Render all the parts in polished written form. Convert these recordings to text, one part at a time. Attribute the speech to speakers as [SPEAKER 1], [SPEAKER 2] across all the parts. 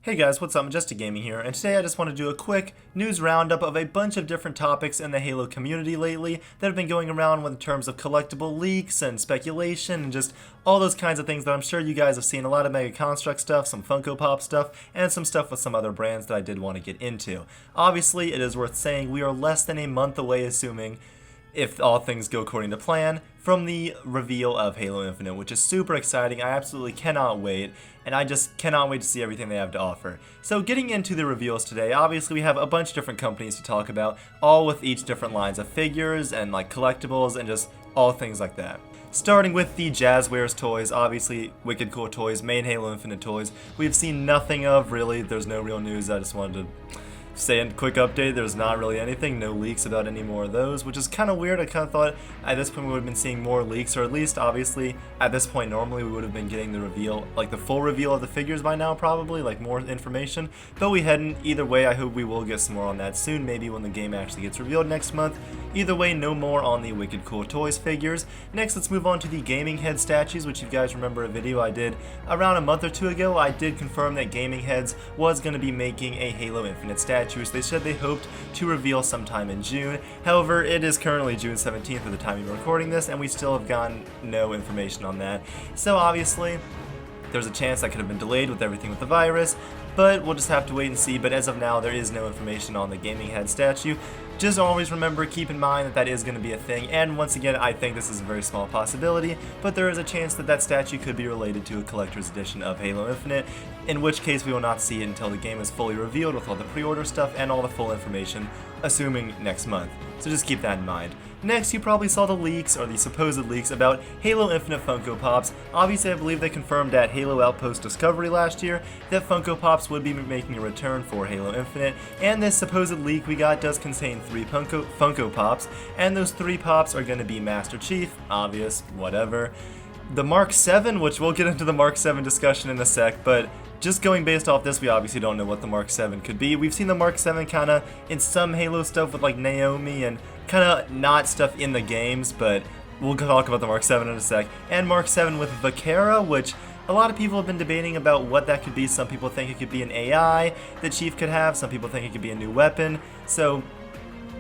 [SPEAKER 1] Hey guys, what's up? MajesticGaming here, and today I just want to do a quick news roundup of a bunch of different topics in the Halo community lately that have been going around in terms of collectible leaks and speculation and just all those kinds of things that I'm sure you guys have seen. A lot of Mega Construx stuff, some Funko Pop stuff, and some stuff with some other brands that I did want to get into. Obviously, it is worth saying we are less than a month away, assuming if all things go according to plan, from the reveal of Halo Infinite, which is super exciting. I absolutely cannot wait, and I just cannot wait to see everything they have to offer. So getting into the reveals today, obviously we have a bunch of different companies to talk about, all with each different lines of figures and like collectibles and just all things like that. Starting with the Jazwares toys, obviously wicked cool toys, main Halo Infinite toys. We've seen nothing of, really, there's no real news. I just wanted to say a quick update, there's not really anything, no leaks about any more of those, which is kind of weird. I kind of thought at this point we would have been seeing more leaks, or at least obviously at this point normally we would have been getting the reveal, like the full reveal of the figures by now probably, like more information, but we hadn't. Either way, I hope we will get some more on that soon, maybe when the game actually gets revealed next month. Either way, no more on the wicked cool toys figures. Next, let's move on to the gaming head statues, which you guys remember a video I did around a month or two ago. I did confirm that Gaming Heads was going to be making a Halo Infinite statue. They said they hoped to reveal sometime in June. However, it is currently June 17th at the time of recording this, and we still have gotten no information on that. So obviously, there's a chance that could have been delayed with everything with the virus, but we'll just have to wait and see. But as of now, there is no information on the Gaming Head statue. Just always remember, keep in mind that that is going to be a thing, and once again, I think this is a very small possibility, but there is a chance that that statue could be related to a collector's edition of Halo Infinite, in which case we will not see it until the game is fully revealed with all the pre-order stuff and all the full information, assuming next month. So just keep that in mind. Next, you probably saw the leaks, or the supposed leaks, about Halo Infinite Funko Pops. Obviously, I believe they confirmed at Halo Outpost Discovery last year that Funko Pops would be making a return for Halo Infinite, and this supposed leak we got does contain 3 Funko Pops, and those 3 Pops are going to be Master Chief, obvious, whatever, the Mark 7, which we'll get into the Mark 7 discussion in a sec, but just going based off this, we obviously don't know what the Mark 7 could be. We've seen the Mark 7 kind of in some Halo stuff with like Naomi and kind of not stuff in the games, but we'll talk about the Mark 7 in a sec. And Mark 7 with Vaquera, which a lot of people have been debating about what that could be. Some people think it could be an AI that Chief could have, some people think it could be a new weapon, so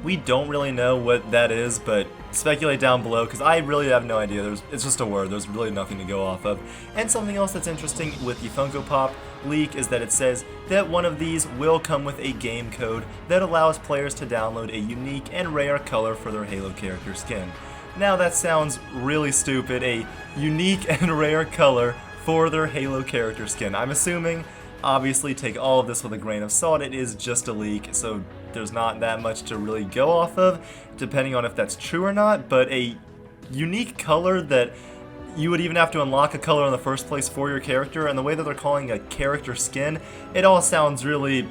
[SPEAKER 1] we don't really know what that is, but speculate down below, because I really have no idea. It's just a word, there's really nothing to go off of. And something else that's interesting with the Funko Pop leak is that it says that one of these will come with a game code that allows players to download a unique and rare color for their Halo character skin. Now that sounds really stupid, a unique and rare color for their Halo character skin. I'm assuming, obviously take all of this with a grain of salt, it is just a leak, so there's not that much to really go off of, depending on if that's true or not, but a unique color that you would even have to unlock a color in the first place for your character, and the way that they're calling a character skin, it all sounds really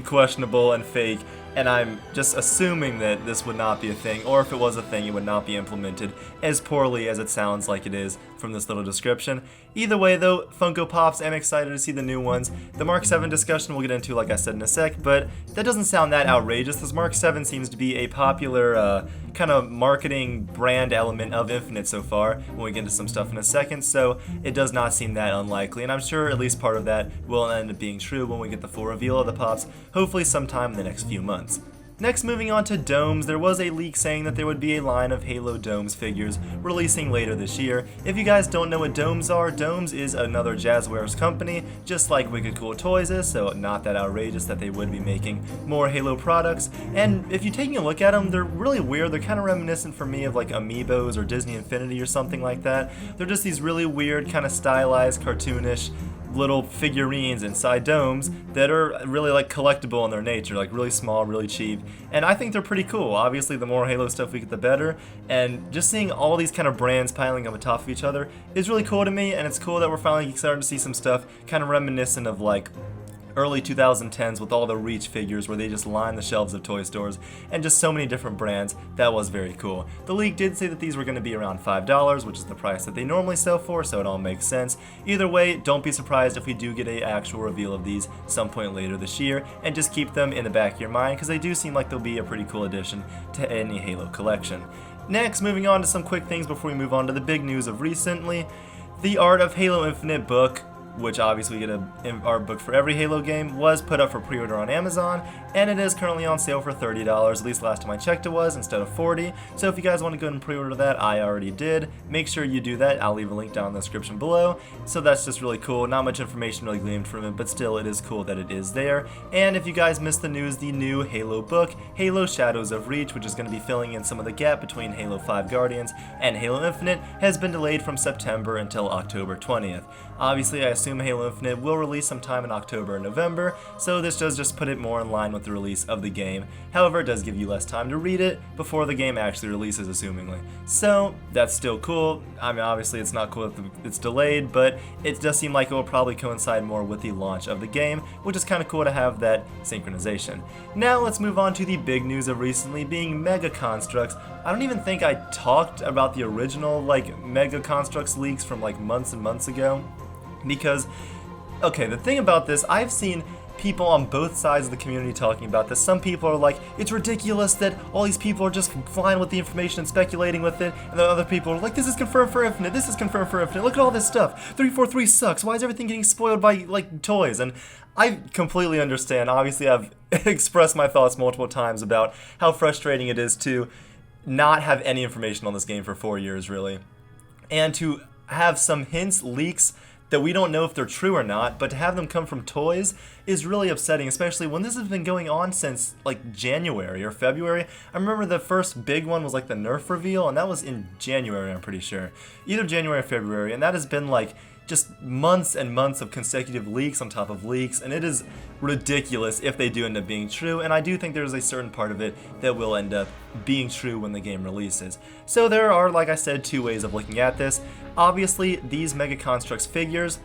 [SPEAKER 1] questionable and fake, and I'm just assuming that this would not be a thing, or if it was a thing, it would not be implemented as poorly as it sounds like it is from this little description. Either way though, Funko Pops, I'm excited to see the new ones. The Mark 7 discussion we'll get into, like I said, in a sec, but that doesn't sound that outrageous. This Mark 7 seems to be a popular kind of marketing brand element of Infinite so far, when we get into some stuff in a second, so it does not seem that unlikely, and I'm sure at least part of that will end up being true when we get the full reveal of the Pops, hopefully sometime in the next few months. Next, moving on to domes, there was a leak saying that there would be a line of Halo Domes figures releasing later this year. If you guys don't know what domes are, Domes is another Jazwares company, just like Wicked Cool Toys is, so not that outrageous that they would be making more Halo products. And if you're taking a look at them, they're really weird. They're kind of reminiscent for me of like Amiibos or Disney Infinity or something like that. They're just these really weird, kind of stylized, cartoonish little figurines inside domes that are really like collectible in their nature, like really small, really cheap, and I think they're pretty cool. Obviously the more Halo stuff we get, the better, and just seeing all these kind of brands piling up on top of each other is really cool to me, and it's cool that we're finally starting to see some stuff kind of reminiscent of like early 2010s with all the Reach figures where they just line the shelves of toy stores and just so many different brands. That was very cool. The leak did say that these were going to be around $5, which is the price that they normally sell for, so it all makes sense. Either way, don't be surprised if we do get an actual reveal of these some point later this year, and just keep them in the back of your mind because they do seem like they'll be a pretty cool addition to any Halo collection. Next, moving on to some quick things before we move on to the big news of recently. The Art of Halo Infinite book which obviously we get an art book for every Halo game, was put up for pre-order on Amazon, and it is currently on sale for $30, at least last time I checked it was, instead of $40. So if you guys want to go ahead and pre-order that, I already did. Make sure you do that. I'll leave a link down in the description below. So that's just really cool. Not much information really gleaned from it, but still it is cool that it is there. And if you guys missed the news, the new Halo book, Halo Shadows of Reach, which is going to be filling in some of the gap between Halo 5 Guardians and Halo Infinite, has been delayed from September until October 20th. Obviously, I assume Halo Infinite will release sometime in October or November, so this does just put it more in line with the release of the game. However, it does give you less time to read it before the game actually releases, assumingly. So, that's still cool. I mean, obviously it's not cool that it's delayed, but it does seem like it will probably coincide more with the launch of the game, which is kind of cool to have that synchronization. Now, let's move on to the big news of recently being Mega Construx. I don't even think I talked about the original, Mega Construx leaks from, months and months ago. Because, okay, the thing about this, I've seen people on both sides of the community talking about this. Some people are like, it's ridiculous that all these people are just flying with the information and speculating with it, and then other people are like, this is confirmed for Infinite, this is confirmed for Infinite, look at all this stuff, 343 sucks, why is everything getting spoiled by, toys? And I completely understand. Obviously, I've expressed my thoughts multiple times about how frustrating it is to not have any information on this game for 4 years, really, and to have some hints, leaks, that we don't know if they're true or not, but to have them come from toys is really upsetting, especially when this has been going on since January or February. I remember the first big one was the Nerf reveal, and that was in January, I'm pretty sure. Either January or February, and that has been just months and months of consecutive leaks on top of leaks, and it is ridiculous if they do end up being true, and I do think there's a certain part of it that will end up being true when the game releases. So there are, like I said, two ways of looking at this. Obviously, these Mega Construx figures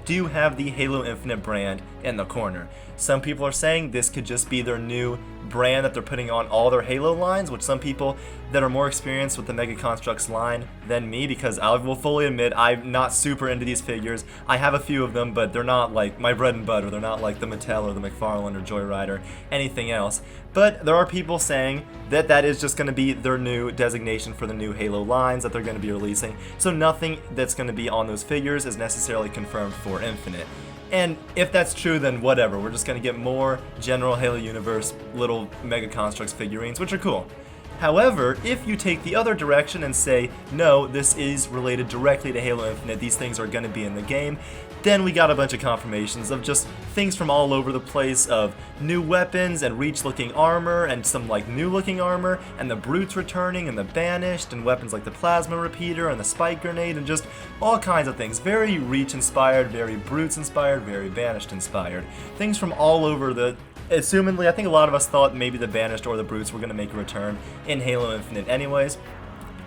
[SPEAKER 1] do have the Halo Infinite brand in the corner. Some people are saying this could just be their new brand that they're putting on all their Halo lines, which some people that are more experienced with the Mega Construx line than me, because I will fully admit I'm not super into these figures. I have a few of them, but they're not my bread and butter. They're not like the Mattel or the McFarlane or Joyride or anything else. But there are people saying that that is just going to be their new designation for the new Halo lines that they're going to be releasing. So nothing that's going to be on those figures is necessarily confirmed for Infinite. And if that's true, then whatever. We're just going to get more general Halo Universe little Mega Construx figurines, which are cool. However, if you take the other direction and say, no, this is related directly to Halo Infinite, these things are going to be in the game, then we got a bunch of confirmations of just things from all over the place, of new weapons and Reach-looking armor and some new-looking armor, and the Brutes returning and the Banished, and weapons like the Plasma Repeater and the Spike Grenade, and just all kinds of things. Very Reach-inspired, very Brutes-inspired, very Banished-inspired. Things from all over the... Assumingly, I think a lot of us thought maybe the Banished or the Brutes were going to make a return in Halo Infinite anyways.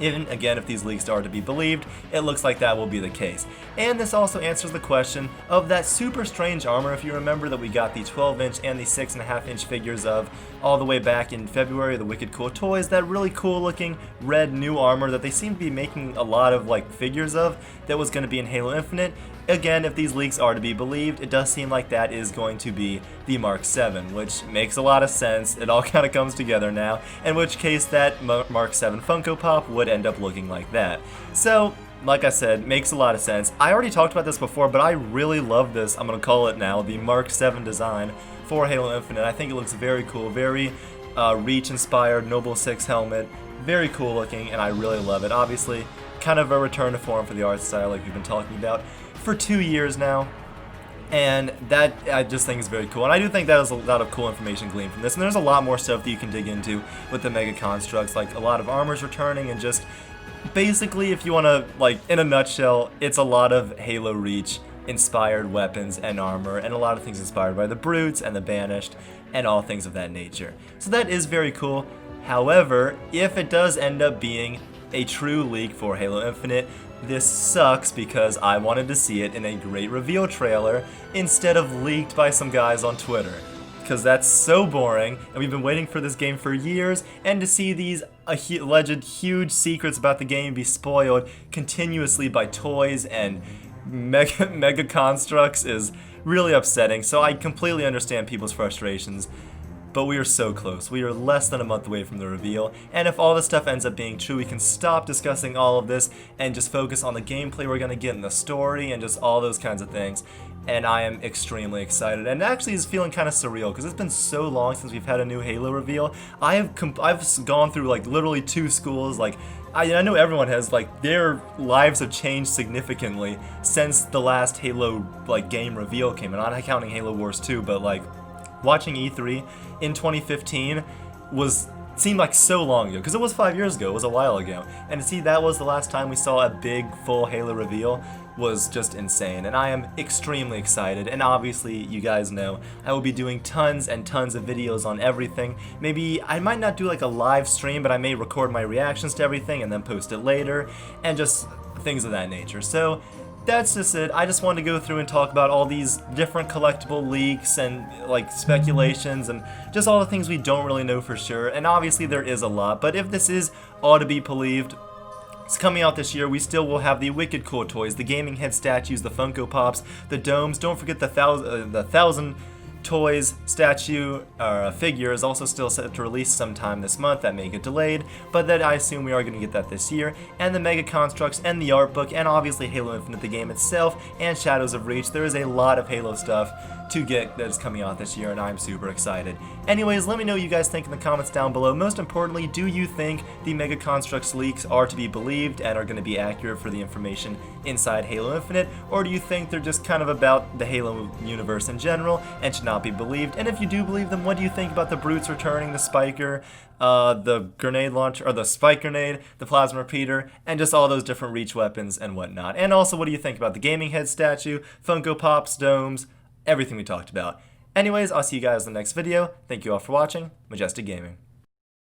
[SPEAKER 1] Even, again, if these leaks are to be believed, it looks like that will be the case. And this also answers the question of that super strange armor, if you remember, that we got the 12-inch and the 6.5-inch figures of all the way back in February, the Wicked Cool Toys, that really cool-looking red new armor that they seem to be making a lot of, figures of, that was going to be in Halo Infinite. Again, if these leaks are to be believed, it does seem like that is going to be the Mark 7, which makes a lot of sense. It all kind of comes together now, in which case that Mark 7 Funko Pop would end up looking like that. So, like I said, makes a lot of sense. I already talked about this before, but I really love this, I'm going to call it now, the Mark 7 design for Halo Infinite. I think it looks very cool, very Reach-inspired, Noble 6 helmet, very cool looking, and I really love it. Obviously, kind of a return to form for the art style like we've been talking about for 2 years now, and that I just think is very cool. And I do think that is a lot of cool information gleaned from this, and there's a lot more stuff that you can dig into with the Mega Construx, like a lot of armors returning, and just basically, if you want to, in a nutshell, it's a lot of Halo Reach inspired weapons and armor, and a lot of things inspired by the Brutes and the Banished and all things of that nature. So that is very cool. However, if it does end up being a true leak for Halo Infinite, this sucks because I wanted to see it in a great reveal trailer instead of leaked by some guys on Twitter. Because that's so boring, and we've been waiting for this game for years, and to see these alleged huge secrets about the game be spoiled continuously by toys and Mega Construx is really upsetting. So I completely understand people's frustrations. but we are so close. We are less than a month away from the reveal, and if all this stuff ends up being true, we can stop discussing all of this and just focus on the gameplay we're going to get in the story and just all those kinds of things. And I am extremely excited, and actually is feeling kind of surreal because it's been so long since we've had a new Halo reveal. I've gone through like literally 2 schools. Like I know everyone has, like, their lives have changed significantly since the last Halo like game reveal came in. I'm not counting Halo Wars 2, but like watching E3 in 2015 seemed like so long ago, because it was 5 years ago, it was a while ago, and to see that was the last time we saw a big full Halo reveal was just insane, and I am extremely excited. And obviously, you guys know, I will be doing tons and tons of videos on everything. Maybe I might not do like a live stream, but I may record my reactions to everything and then post it later, and just things of that nature. So that's just it. I just wanted to go through and talk about all these different collectible leaks and like speculations and just all the things we don't really know for sure. And obviously there is a lot, but if this is all to be believed, it's coming out this year. We still will have the wicked cool toys, the gaming head statues, the Funko Pops, the domes. Don't forget the thousand toys statue figure is also still set to release sometime this month. That may get delayed, but that I assume we are going to get that this year. And the Mega Construx and the art book, and obviously Halo Infinite, the game itself, and Shadows of Reach. There is a lot of Halo stuff to get that is coming out this year, and I'm super excited. Anyways, let me know what you guys think in the comments down below. Most importantly, do you think the Mega Construx leaks are to be believed and are going to be accurate for the information inside Halo Infinite, or do you think they're just kind of about the Halo universe in general and should not be believed? And if you do believe them, what do you think about the Brutes returning, the Spiker, the grenade launcher, or the spike grenade, the plasma repeater, and just all those different Reach weapons and whatnot? And also, what do you think about the gaming head statue, Funko Pops, domes, everything we talked about? Anyways, I'll see you guys in the next video. Thank you all for watching. Majestic Gaming.